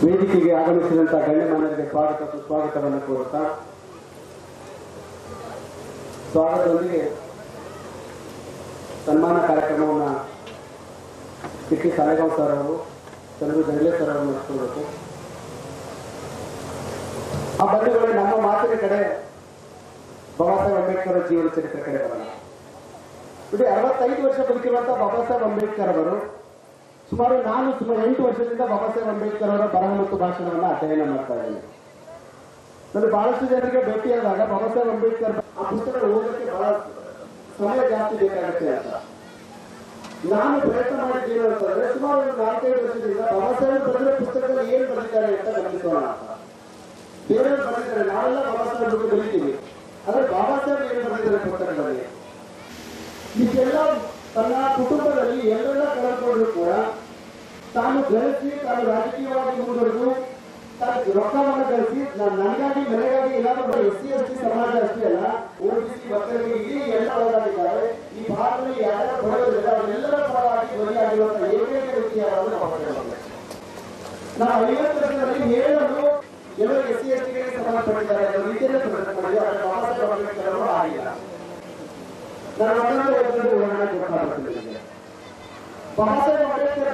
ವೇದಿಕೆಗೆ ಆಗಮಿಸಿದಂತಹ ಗಣ್ಯಮಾನ್ಯರಿಗೆ ಸ್ವಾಗತ ಸುಸ್ವಾಗತವನ್ನು ಕೋರುತ್ತಾ ಸ್ವಾಗತದೊಂದಿಗೆ ಸನ್ಮಾನ ಕಾರ್ಯಕ್ರಮವನ್ನು ಕಿಟ್ಟಿ ಸಾಲೆಗಾಂವ್ ಸರ್ ಅವರು ಚಂದ್ರು ಜಂಗ್ಲೆ ಸರ್ ಅವರು ನಡೆಸಬೇಕು. ಆ ಬಂಧುಗಳೇ, ನಮ್ಮ ಮಾತಿನ ಕಡೆ ಬಾಬಾ ಸಾಹೇಬ್ ಅಂಬೇಡ್ಕರ್ ಜೀವನ ಚರಿತ್ರೆ ಕಡೆ ಬರೋಣ. ಇಡೀ 65 ವರ್ಷ ಬದುಕಿರುವಂತಹ ಬಾಬಾ ಸಾಹೇಬ್ ಅಂಬೇಡ್ಕರ್ ಅವರು ಸುಮಾರು 8 ವರ್ಷದಿಂದ ಬಾಬಾ ಸಾಹೇಬ್ ಅಂಬೇಡ್ಕರ್ ಅವರ ಬರಹ ಮತ್ತು ಭಾಷಣವನ್ನು ಅಧ್ಯಯನ ಮಾಡ್ತಾ ಇದ್ದೇನೆ. ನನಗೆ ಬಹಳಷ್ಟು ಜನರಿಗೆ ಭೇಟಿಯಾದಾಗ ಬಾಬಾ ಸಾಹೇಬ್ ಅಂಬೇಡ್ಕರ್ ಆ ಪುಸ್ತಕ ಓದೋಕ್ಕೆ ಬಹಳ ಸಮಯ ಜಾಸ್ತಿ ಬೇಕಾಗುತ್ತೆ ಅಂತ ನಾನು ಪ್ರಯತ್ನ ಮಾಡಿದ್ದೇನೆ ಅಂತಂದ್ರೆ ಸುಮಾರು 4-5 ವರ್ಷದಿಂದ ಬಾಬಾ ಸಾಹೇಬ್ ಬರೆದ ಪುಸ್ತಕದಲ್ಲಿ ಏನ್ ಬರೆದಿದ್ದಾರೆ ಅಂತ ಗಮನಿಸೋಣ ಅಂತ. ಬೇರೆಯವರು ಬರೆದಿದ್ದಾರೆ, ನಾವೆಲ್ಲ ಬಾಬಾ ಸಾಹೇಬ್ ಬಗ್ಗೆ ಬರೀತೀವಿ, ಆದ್ರೆ ಬಾಬಾ ಸಾಹೇಬ್ ಏನು ಬರೆದಿದ್ದಾರೆ ಪುಸ್ತಕದಲ್ಲಿ ಇದೆಲ್ಲ ತನ್ನ ಕುಟುಂಬದಲ್ಲಿ ಎಲ್ಲೆಲ್ಲ ಕಳೆದುಕೊಂಡ್ರು ಕೂಡ ತಾನು ಗಳಿಸಿ ತಾನು ರಾಜಕೀಯವಾಗಿ ಮುಂದುವರೆದು ತಾನು ರೊಕ್ಕವನ್ನು ಗಳಿಸಿ ನನಗಾಗಿ ಮನೆಗಾಗಿ ಏನಾದರೂ SC/ST ಸಮಾಜ ಅಷ್ಟೇ ಅಲ್ಲ, OBC ಮಕ್ಕಳಿಗೆ ಇಡೀ ಎಲ್ಲ ಒಳಗಾಗಿದ್ದಾರೆ. ಈ ಭಾರತದಲ್ಲಿ ಯಾರ್ಯಾರು ಬಡವರಿದ್ದಾರೆ ಅವರೆಲ್ಲರ ಪರವಾಗಿ ಧ್ವನಿಯಾಗಿರುವಂತಹ ಏಕೈಕ ವ್ಯಕ್ತಿ ಯಾರಾದರೂ ನಾವು 50 ವರ್ಷದಲ್ಲಿ ಹೇಳಲು ಎಲ್ಲರೂ SC/STಗೆ ಸಂಬಂಧಪಟ್ಟಿದ್ದಾರೆ ಅನ್ನೋ ರೀತಿಯಲ್ಲೇ ಪ್ರಯತ್ನ ಮಾಡಿದ್ವಿ. ಆದರೆ ಬಾಬಾ ಸಾಹೇಬ್ ಅಂಬೇಡ್ಕರ್ ಅವರು ಆಗಿಲ್ಲ. ನಾನು ಗೊತ್ತಾಗುತ್ತಿಲ್ಲ. ಬಾಬಾ ಸಾಹೇಬ್ ಅಂಬೇಡ್ಕರ್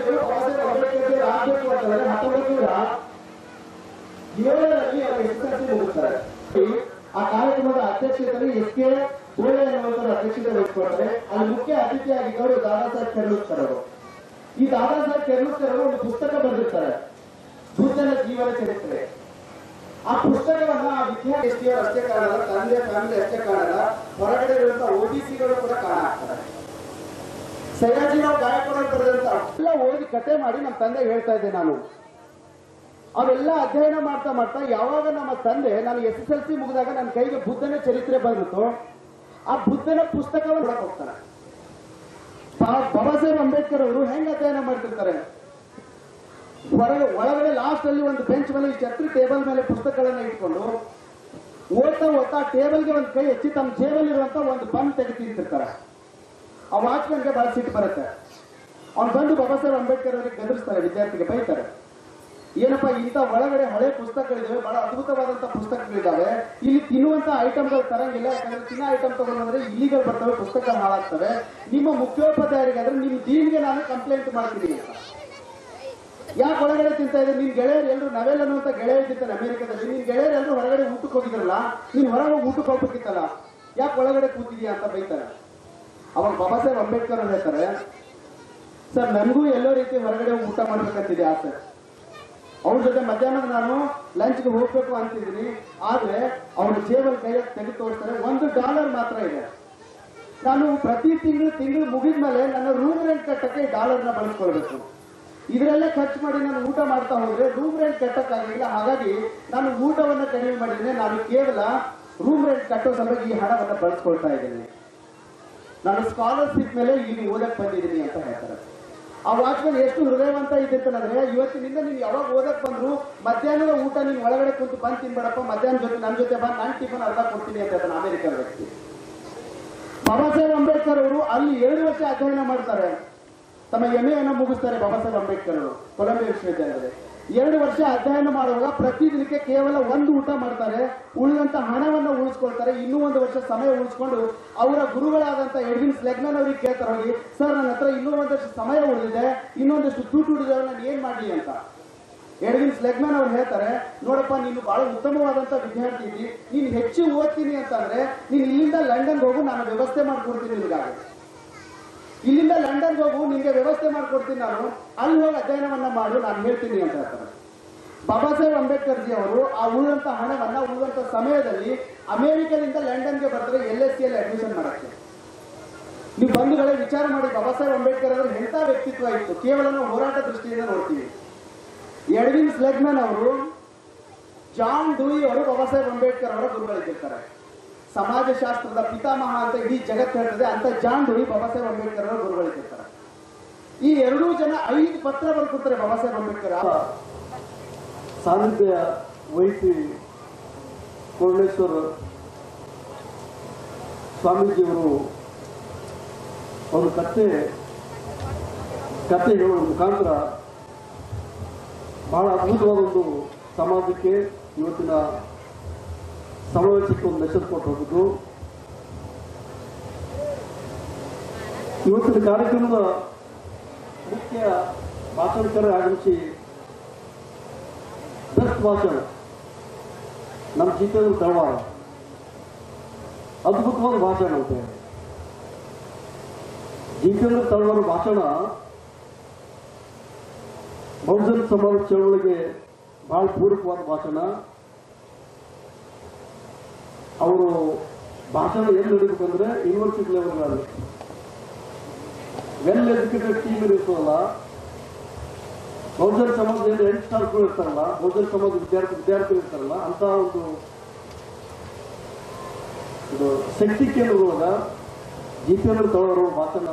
ಆಗಬೇಕು ಅಂತಂದ್ರೆ 1907ರಲ್ಲಿ ಅವರು SSLC ಮುಗಿಸ್ತಾರೆ. ಆ ಕಾರ್ಯಕ್ರಮದ ಅಧ್ಯಕ್ಷತೆಯಲ್ಲಿ SK ಬೋಳೆ ಅನ್ನುವಂಥವ್ರು ಅಧ್ಯಕ್ಷತೆ ವಹಿಸಿಕೊಳ್ತಾರೆ. ಅಲ್ಲಿ ಮುಖ್ಯ ಅತಿಥಿಯಾಗಿದ್ದವರು ದಾದಾ ಸಾಹೇಬ್ ಖರ್ಲುಸ್ಕರ್ ಅವರು. ಈ ದಾದಾ ಸಾಹೇಬ್ ಖರ್ಲುಸ್ಕರ್ ಅವರು ಒಂದು ಪುಸ್ತಕ ಬರೆದಿರ್ತಾರೆ, ಬುದ್ಧನ ಜೀವನ ಚರಿತ್ರೆ. ಆ ಪುಸ್ತಕವನ್ನ ಆ ವಿದ್ಯಾರ್ಥಿಯವರು ಅಷ್ಟೇ ಕಾಣಲ್ಲ, ತಂದೆ ಫ್ಯಾಮಿಲಿ ಅಷ್ಟೇ ಕಾಣಲ್ಲ, ಹೊರಗಡೆ ಇರುವಂತಹ OBCಗಳು ಕೂಡ ಕಾಣಾಗ್ತಾರೆ. ಸಯಾಜಿರಾವ್ ಗಾಯಕವಾಡ್ ಬರೆದಂತ ಎಲ್ಲ ಓದಿ ಕತೆ ಮಾಡಿ ನಮ್ಮ ತಂದೆ ಹೇಳ್ತಾ ಇದ್ದೆ ನಾನು. ಅವೆಲ್ಲ ಅಧ್ಯಯನ ಮಾಡ್ತಾ ಮಾಡ್ತಾ ಯಾವಾಗ ನಮ್ಮ ತಂದೆ ನಾನು SSLC ಮುಗಿದಾಗ ನನ್ನ ಕೈಗೆ ಬುದ್ಧನ ಚರಿತ್ರೆ ಬಂದಿತ್ತು, ಆ ಬುದ್ಧನ ಪುಸ್ತಕವನ್ನು ಹೋಗ್ತಾರೆ. ಬಾಬಾ ಸಾಹೇಬ್ ಅಂಬೇಡ್ಕರ್ ಅವರು ಹೆಂಗ್ ಅಧ್ಯಯನ ಮಾಡ್ತಿರ್ತಾರೆ, ಒಳಗಡೆ ಲಾಸ್ಟ್ ಅಲ್ಲಿ ಒಂದು ಬೆಂಚ್ ಮೇಲೆ ಛತ್ರಿ ಟೇಬಲ್ ಮೇಲೆ ಪುಸ್ತಕಗಳನ್ನ ಇಟ್ಕೊಂಡು ಓದ್ತಾ ಓದ್ತಾ ಟೇಬಲ್ಗೆ ಒಂದು ಕೈ ಹೆಚ್ಚಿ ತಮ್ಮ ಜೇಬಲ್ಲಿ ಇರುವಂತ ಒಂದು ಪನ್ ತೆಗೆದಿರ್ತಾರೆ. ಆ ವಾಚ್ಮನ್ಗೆ ಬಹಳ ಸಿಟ್ಟು ಬರುತ್ತೆ. ಅವ್ನು ಬಂದು ಬಾಬಾ ಸಾಹೇಬ್ ಅಂಬೇಡ್ಕರ್ ಅವರಿಗೆ ಗದರಿಸ್ತಾರೆ, ವಿದ್ಯಾರ್ಥಿಗೆ ಬೈತಾರೆ, ಏನಪ್ಪಾ ಇಂಥ ಒಳಗಡೆ ಹಳೆ ಪುಸ್ತಕಗಳಿದಾವೆ, ಬಹಳ ಅದ್ಭುತವಾದಂತಹ ಪುಸ್ತಕಗಳಿದಾವೆ, ಇಲ್ಲಿ ತಿನ್ನುವಂತ ಐಟಮ್ಗಳು ತರಂಗಿಲ್ಲ, ಯಾಕಂದ್ರೆ ತಿನ್ನೋ ಐಟಮ್ ತಗೊಂಡ್ರೆ ಇಲಿಗಳು ಬರ್ತವೆ, ಪುಸ್ತಕ ಹಾಳಾಗ್ತವೆ. ನಿಮ್ಮ ಮುಖ್ಯೋಪಾಧ್ಯಾಯರಿಗಾದ್ರೆ ನಿಮ್ಮ ಡೀನ್ಗೆ ನಾನು ಕಂಪ್ಲೇಂಟ್ ಮಾಡ್ತೀನಿ ಅಂತ. ಯಾಕೆ ಒಳಗಡೆ ತಿಂತ ಇದೆ, ನಿನ್ ಗೆಳೆಯರು ಎಲ್ಲರೂ ನವೆಲ್ ಅನ್ನುವಂತ ಗೆಳೆಯರಿದ್ದಾನೆ ಅಮೆರಿಕದಲ್ಲಿ, ನಿನ್ ಗೆಳೆಯರು ಎಲ್ಲರೂ ಹೊರಗಡೆ ಊಟಕ್ಕೆ ಹೋಗಿದ್ರಲ್ಲ, ನೀನ್ ಹೊರಗೆ ಊಟಕ್ಕೆ ಹೋಗ್ಬೇಕಿತ್ತಲ್ಲ, ಯಾಕೆ ಒಳಗಡೆ ಕೂತಿದ್ಯಾ ಅಂತ ಬೈತಾರೆ. ಅವಾಗ ಬಾಬಾ ಸಾಹೇಬ್ ಅಂಬೇಡ್ಕರ್ ಅವ್ರು ಹೇಳ್ತಾರೆ, ಸರ್ ನನಗೂ ಎಲ್ಲೋ ರೀತಿ ಹೊರಗಡೆ ಊಟ ಮಾಡ್ಬೇಕಂತಿದೆ ಆಸೆ, ಅವ್ರ ಜೊತೆ ಮಧ್ಯಾಹ್ನ ನಾನು ಲಂಚ್ಗೆ ಹೋಗ್ಬೇಕು ಅಂತಿದ್ದೀನಿ, ಆದ್ರೆ ಅವ್ರ ಜೇಬಲ್ ಕೈ ತೆಗೆದು ತೋರಿಸ್ತಾರೆ, $1 ಮಾತ್ರ ಇದೆ, ನಾನು ಪ್ರತಿ ತಿಂಗಳು ಮುಗಿದ್ಮೇಲೆ ನನ್ನ ರೂಮ್ ರೆಂಟ್ ಕಟ್ಟಕ್ಕೆ $1ನ ಬಳಸ್ಕೊಳ್ಬೇಕು, ಇದರಲ್ಲೇ ಖರ್ಚು ಮಾಡಿ ನಾನು ಊಟ ಮಾಡ್ತಾ ಹೋದ್ರೆ ರೂಮ್ ರೆಂಟ್ ಕಟ್ಟಕ್ಕಾಗಿಲ್ಲ, ಹಾಗಾಗಿ ನಾನು ಊಟವನ್ನು ಕಡಿಮೆ ಮಾಡಿದ್ದೀನಿ, ನಾನು ಕೇವಲ ರೂಮ್ ರೆಂಟ್ ಕಟ್ಟೋ ಸಲುವಾಗಿ ಈ ಹಣವನ್ನು ಬಳಸ್ಕೊಳ್ತಾ ಇದ್ದೀನಿ, ನಾನು ಸ್ಕಾಲರ್ಶಿಪ್ ಮೇಲೆ ಇಲ್ಲಿ ಓದಕ್ ಬಂದಿದ್ದೀನಿ ಅಂತ ಹೇಳ್ತಾರೆ. ಆ ವಾಚ್ಮನ್ ಎಷ್ಟು ಹೃದಯವಂತ ಇದ್ದಿರ್ತಂದ್ರೆ, ಇವತ್ತಿನಿಂದ ನೀವು ಯಾವಾಗ ಓದಕ್ ಬಂದ್ರು ಮಧ್ಯಾಹ್ನದ ಊಟ ನೀನು ಒಳಗಡೆ ಕುಂತು ಬಂದು ತಿನ್ಬೇಡಪ್ಪ, ಮಧ್ಯಾಹ್ನ ಜೊತೆ ನನ್ನ ಜೊತೆ ಬಂದು ನಾನು ಟಿಫನ್ ಅರ್ಧ ಕೊಡ್ತೀನಿ ಅಂತ ಹೇಳ್ತಾನೆ ಅಮೆರಿಕನ್ ವ್ಯಕ್ತಿ. ಬಾಬಾ ಸಾಹೇಬ್ ಅಂಬೇಡ್ಕರ್ ಅವರು ಅಲ್ಲಿ 2 ವರ್ಷ ಅಧ್ಯಯನ ಮಾಡ್ತಾರೆ, ತಮ್ಮ MA ಮುಗಿಸ್ತಾರೆ. ಬಾಬಾ ಸಾಹೇಬ್ ಅಂಬೇಡ್ಕರ್ ಅವರು ಕೊಲಂಬಿಯಾ ವಿಶ್ವವಿದ್ಯಾಲಯದಲ್ಲಿ 2 ವರ್ಷ ಅಧ್ಯಯನ ಮಾಡುವಾಗ ಪ್ರತಿ ದಿನಕ್ಕೆ ಕೇವಲ 1 ಊಟ ಮಾಡ್ತಾರೆ, ಉಳಿದಂತ ಹಣವನ್ನು ಉಳಿಸ್ಕೊಳ್ತಾರೆ. ಇನ್ನೂ 1 ವರ್ಷ ಸಮಯ ಉಳಿಸ್ಕೊಂಡು ಅವರ ಗುರುಗಳಾದಂತ ಎಡ್ವಿನ್ ಸ್ಲೆಗ್ಮನ್ ಅವರಿಗೆ ಕೇಳ್ತಾರೆ, ಹೋಗಿ ಸರ್ ನನ್ನ ಹತ್ರ ಇನ್ನೂ 1 ವರ್ಷ ಸಮಯ ಉಳಿದಿದೆ, ಇನ್ನೊಂದಷ್ಟು ದುಡ್ಡು ಉಳಿದಿದೆ, ನಾನು ಏನ್ ಮಾಡ್ಲಿ ಅಂತ. ಎಡ್ವಿನ್ ಸ್ಲೆಗ್ಮನ್ ಅವ್ರು ಹೇಳ್ತಾರೆ, ನೋಡಪ್ಪ ನೀನು ಬಹಳ ಉತ್ತಮವಾದಂತ ವಿದ್ಯಾರ್ಥಿ ಇದ್ದಿ, ನೀನು ಹೆಚ್ಚು ಓದ್ತೀನಿ ಅಂತಂದ್ರೆ ನೀನು ಇಲ್ಲಿಂದ ಲಂಡನ್ ಹೋಗು, ನಾನು ವ್ಯವಸ್ಥೆ ಮಾಡ್ಕೊಡ್ತೀನಿ ನಿನಗಾಗಿ, ಇಲ್ಲಿಂದ ಲಂಡನ್ ಹೋಗು, ನಿಮಗೆ ವ್ಯವಸ್ಥೆ ಮಾಡ್ಕೊಡ್ತೀನಿ ನಾನು, ಅಲ್ಲಿ ಹೋಗಿ ಅಧ್ಯಯನವನ್ನ ಮಾಡು, ನಾನು ಹೇಳ್ತೀನಿ ಅಂತ ಹೇಳ್ತಾರೆ. ಬಾಬಾ ಸಾಹೇಬ್ ಅಂಬೇಡ್ಕರ್ ಜಿ ಅವರು ಆ ಉಳಿದಂತ ಹಣವನ್ನ ಉಳಿದಂತ ಸಮಯದಲ್ಲಿ ಅಮೆರಿಕದಿಂದ ಲಂಡನ್ಗೆ ಬರ್ತಾರೆ LSC ಅಲ್ಲಿ ಅಡ್ಮಿಷನ್ ಮಾಡಕ್ಕೆ. ನೀವು ಬಂಧುಗಳೇ ವಿಚಾರ ಮಾಡಿ, ಬಾಬಾ ಸಾಹೇಬ್ ಅಂಬೇಡ್ಕರ್ ಅವರ ಎಂಥ ವ್ಯಕ್ತಿತ್ವ ಇತ್ತು, ಕೇವಲ ನಾವು ಹೋರಾಟ ದೃಷ್ಟಿಯಿಂದ ನೋಡ್ತೀವಿ. ಎಡ್ವಿನ್ ಸ್ಲೆಗ್ಮನ್ ಅವರು, ಜಾನ್ ಡೂಯಿ ಅವರು ಬಾಬಾ ಸಾಹೇಬ್ ಅಂಬೇಡ್ಕರ್ ಅವರ ಗುರುಗಳಿರ್ತಾರೆ. ಸಮಾಜಶಾಸ್ತ್ರದ ಪಿತಾಮಹ ಅಂತ ಇಡೀ ಜಗತ್ತು ಹೇಳ್ತದೆ, ಅಂತ ಜಾನ್ ಡೂಯಿ ಬಾಬಾ ಸಾಹೇಬ್ ಅಂಬೇಡ್ಕರ್ ಅವರ ಗುರುಗಳಿರ್ತಾರೆ. ಈ 2 ಜನ 5 ಪತ್ರ ಬರ್ಕೊಡ್ತಾರೆ ಬಾಬಾ ಸಾಹೇಬ್ ಅಂಬೇಡ್ಕರ್. ಸಾನ್ನಿಧ್ಯ ವಹಿಸಿ ಕೋರ್ಣೇಶ್ವರ ಸ್ವಾಮೀಜಿಯವರು ಅವರು ಕಥೆ ಹೇಳುವ ಮುಖಾಂತರ ಬಹಳ ಅದ್ಭುತವಾದ ಒಂದು ಸಮಾಜಕ್ಕೆ ಇವತ್ತಿನ ಸಮಾವೇಶಕ್ಕೆ ಒಂದು ಮೆಸೇಜ್ ಕೊಟ್ಟು ಹೋಗುದು. ಇವತ್ತಿನ ಕಾರ್ಯಕ್ರಮದ ಮುಖ್ಯ ಭಾಷಣಕಾರ ಆಗಮಿಸಿ ಬೆಸ್ಟ್ ಭಾಷಣ ನಮ್ಮ ಜಿತೇಂದ್ರ ತಳವಾರ, ಅದ್ಭುತವಾದ ಭಾಷಣ ಅಂತೆ. ಜಿತೇಂದ್ರ ತಳವಾರ ಭಾಷಣ ಬಹುಜನ ಸಮಾಜ ಚಳವಳಿಗೆ ಬಹಳ ಪೂರಕವಾದ ಭಾಷಣ. ಅವರು ಭಾಷಣ ಎಲ್ಲಿ ನಡೀಬೇಕಂದ್ರೆ ಯೂನಿವರ್ಸಿಟಿ ಲೆವೆಲ್ಗಳಲ್ಲಿ ವೆಲ್ ಎಜುಕೇಟೆಡ್ ಟೀಮ್ ಇರ್ತದಲ್ಲ, ಬಹುಜನ ಸಮಾಜದಿಂದ ಯಂಗ್ಸ್ಟರ್ಸ್ಗಳು ಇರ್ತಾರಲ್ಲ, ಬಹುಜನ ಸಮಾಜ ವಿದ್ಯಾರ್ಥಿಗಳು ಇರ್ತಾರಲ್ಲ, ಅಂತ ಒಂದು ಶಕ್ತಿ ಕೇಂದ್ರದೊಳಗ ಜಿತೇಂದ್ರ ತಳವಾರ ಭಾಷಣ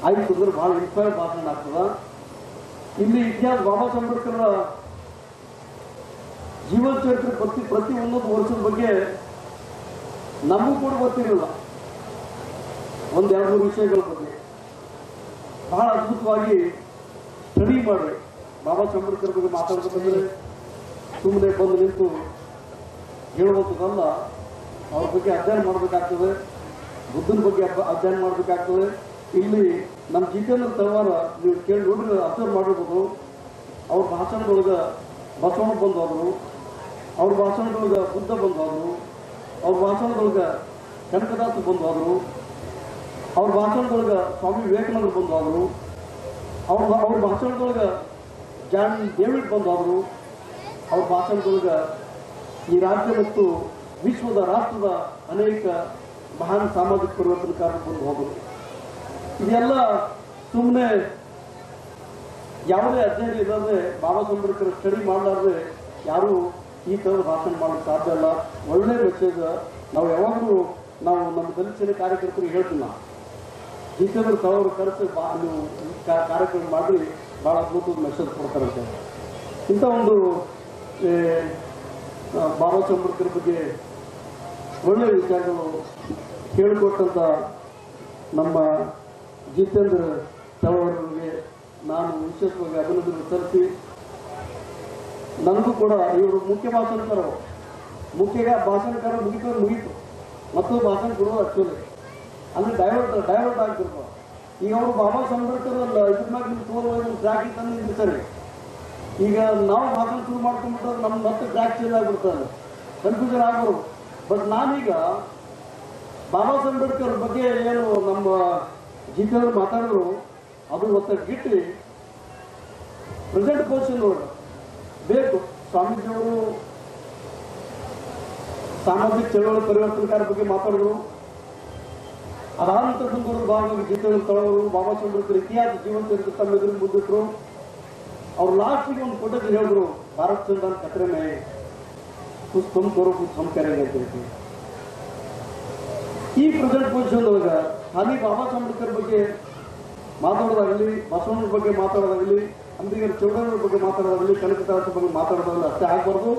ಆಯ್ತು ಅಂದ್ರೆ ಬಹಳ ಇನ್ಸ್ಪೈರ್ ಭಾಷಣ ಆಗ್ತದ. ಇಲ್ಲಿ ಇತಿಹಾಸ ಬಾಬಾ ಸಾಹೇಬ್ ಅಂಬೇಡ್ಕರ್ ಜೀವನ ಚರಿತ್ರೆ ಪ್ರತಿ ಒಂದೊಂದು ವರ್ಷದ ಬಗ್ಗೆ ನಮಗೂ ಕೂಡ ಗೊತ್ತಿರಲಿಲ್ಲ. ಒಂದೆರಡು ಮೂರು ವಿಷಯಗಳ ಬಗ್ಗೆ ಬಹಳ ಅದ್ಭುತವಾಗಿ ಸ್ಟಡಿ ಮಾಡಿ ಬಾಬಾ ಸಾಹೇಬ್ ಅಂಬೇಡ್ಕರ್ ಬಗ್ಗೆ ಮಾತಾಡ್ಬೇಕಂದ್ರೆ ಸುಮ್ಮನೆ ಬಂದು ನಿಂತು ಹೇಳುವಂಥದ್ದಲ್ಲ. ಅವ್ರ ಬಗ್ಗೆ ಅಧ್ಯಯನ ಮಾಡಬೇಕಾಗ್ತದೆ, ಬುದ್ಧನ ಬಗ್ಗೆ ಅಧ್ಯಯನ ಮಾಡಬೇಕಾಗ್ತದೆ. ಇಲ್ಲಿ ನಮ್ಮ ಜಿತೇಂದ್ರ ತಳವಾರ ನೀವು ಕೇಳಿ ನೋಡ್ರಿ, ಅಬ್ಸರ್ವ್ ಮಾಡಿರ್ಬೋದು. ಅವ್ರ ಭಾಷಣದೊಳಗೆ ಬಸವಣ್ಣ ಬಂದು ಹೋದರು, ಅವ್ರ ಭಾಷಣದೊಳಗೆ ಬುದ್ಧ ಬಂದು ಹೋದರು, ಅವ್ರ ಭಾಷಣದೊಳಗೆ ಕನಕದಾಸ ಬಂದು ಹೋದರು, ಅವ್ರ ಭಾಷಣದೊಳಗೆ ಸ್ವಾಮಿ ವಿವೇಕಾನಂದ ಬಂದು ಹೋದರು, ಅವ್ರ ಭಾಷಣದೊಳಗೆ ಜಾನ್ ಡೇವಿಡ್ ಬಂದು ಹೋದರು, ಅವ್ರ ಭಾಷಣದೊಳಗೆ ಈ ರಾಜ್ಯ ಮತ್ತು ವಿಶ್ವದ ರಾಷ್ಟ್ರದ ಅನೇಕ ಮಹಾನ್ ಸಾಮಾಜಿಕ ಪರಿವರ್ತನಕಾರರು ಬಂದು ಹೋದರು. ಇದೆಲ್ಲ ಸುಮ್ಮನೆ ಯಾವುದೇ ಅಧ್ಯಯನ ಇಲ್ಲದೆ ಬಾಬಾ ಸಾಹೇಬ್ ಅಂಬೇಡ್ಕರ್ ಸ್ಟಡಿ ಮಾಡಲಾರ್ದೆ ಯಾರು ಈ ಥರದ ಭಾಷಣ ಮಾಡೋಕ್ಕೆ ಸಾಧ್ಯ ಅಲ್ಲ. ಒಳ್ಳೆ ಮೆಸೇಜ್ ನಾವು ಯಾವಾಗಲೂ ನಮ್ಮ ದಲಿತ ಸೇನೆ ಕಾರ್ಯಕರ್ತರಿಗೆ ಹೇಳ್ತೀವಿ. ಜಿತೇಂದ್ರ ತಳವಾರ ಕರೆಸಿ ನೀವು ಕಾರ್ಯಕ್ರಮ ಮಾಡಿ ಭಾಳ ಅದ್ಭುತವಾದ ಮೆಸೇಜ್ ಕೊಡ್ತಾರಂತೆ. ಇಂಥ ಒಂದು ಬಾಬಾ ಸಾಹೇಬ್ ಅಂಬೇಡ್ಕರ್ ಬಗ್ಗೆ ಒಳ್ಳೆಯ ವಿಚಾರಗಳು ಹೇಳಿಕೊಟ್ಟಂಥ ನಮ್ಮ ಜಿತೇಂದ್ರ ತಳವಾರರಿಗೆ ನಾನು ವಿಶೇಷವಾಗಿ ಅಭಿನಂದನೆ ಸಲ್ಲಿಸಿ, ನನಗೂ ಕೂಡ ಇವರು ಮುಖ್ಯ ಭಾಷಣಕಾರ ಮುಗೀತು ಮತ್ತು ಭಾಷಣ ಕೊಡೋದು ಆಕ್ಚುಲಿ ಅಲ್ಲಿ ಡೈವರ್ಟ್ ಆಗ್ತಿರ್ತಾರೆ. ಈಗ ಅವರು ಬಾಬಾ ಸಾಹೇಬ್ ಅಂಬೇಡ್ಕರ್ ಇದ್ರ ಮ್ಯಾಗ ನಿಮ್ಗೆ ತೋರುವಾಗ ಟ್ರ್ಯಾಕ್ ತಂದು ನಿಂತಿರ್ತಾರೆ. ಈಗ ನಾವು ಭಾಷಣ ಶುರು ಮಾಡ್ಕೊಂಡ್ಬಿಟ್ರೆ ನಮ್ಮ ಮತ್ತೆ ಟ್ರ್ಯಾಕ್ ಚೇಂಜ್ ಆಗಿಬಿಡ್ತಾರೆ, ಕನ್ಫ್ಯೂಷನ್ ಆಗ್ಬಾರ್ದು. ಬಟ್ ನಾನೀಗ ಬಾಬಾ ಸಾಹೇಬ್ ಅಂಬೇಡ್ಕರ್ ಬಗ್ಗೆ ಏನು ನಮ್ಮ ಜಿತೇಂದ್ರ ಮಾತಾಡಿದ್ರು ಅದು ಒತ್ತಗಿಟ್ಟು ಪ್ರೆಸೆಂಟ್ ಪೊಸಿಷನ್ ನೋಡ್ರಿ ಬೇಕು. ಸ್ವಾಮೀಜಿಯವರು ಸಾಮಾಜಿಕ ಚಳವಳಿ ಪರಿವರ್ತನಕಾರ ಬಗ್ಗೆ ಮಾತಾಡಿದ್ರು. ಅದಾದ ನಂತರ ಮುಂದುವರೆದ ಭಾಗವಾಗಿ ಜಿತೇಂದ್ರ ತಳವಾರ ಬಾಬಾ ಸಾಹೇಬ್ ಅಂಬೇಡ್ಕರ್ ಇತಿಹಾಸ ಜೀವನ ಚರಿತ್ರೆ ತಮ್ಮ ಎದುರು ಮುಂದಿಟ್ರು. ಅವ್ರು ಲಾಸ್ಟಿಗೆ ಒಂದು ಕೊಟ್ಟದ್ದು ಹೇಳಿದ್ರು, ಭಾರತ ಸಂವಿಧಾನ ಖತರೆ ಮೇ ಕುछ तुम करो कुछ हम करेंगे ಅಂತ ಹೇಳಿ. ಈ ಪ್ರೆಸೆಂಟ್ ಪೊಸಿಷನ್ ಒಳಗೆ ಖಾಲಿ ಬಾಬಾ ಸಾಹೇಬ್ ಅಂಬೇಡ್ಕರ್ ಬಗ್ಗೆ ಮಾತಾಡೋದಾಗಲಿ, ಬಸವಣ್ಣನ ಬಗ್ಗೆ ಮಾತಾಡೋದಾಗಲಿ, ಅಂಬೇಡ್ಕರ್ ಚೌಡಣ್ಣವ್ರ ಬಗ್ಗೆ ಮಾತಾಡೋದಾಗಲಿ, ಕನಕದಾಸ ಬಗ್ಗೆ ಮಾತಾಡೋದಾಗಲಿ ಅಷ್ಟೇ ಆಗಬಾರ್ದು.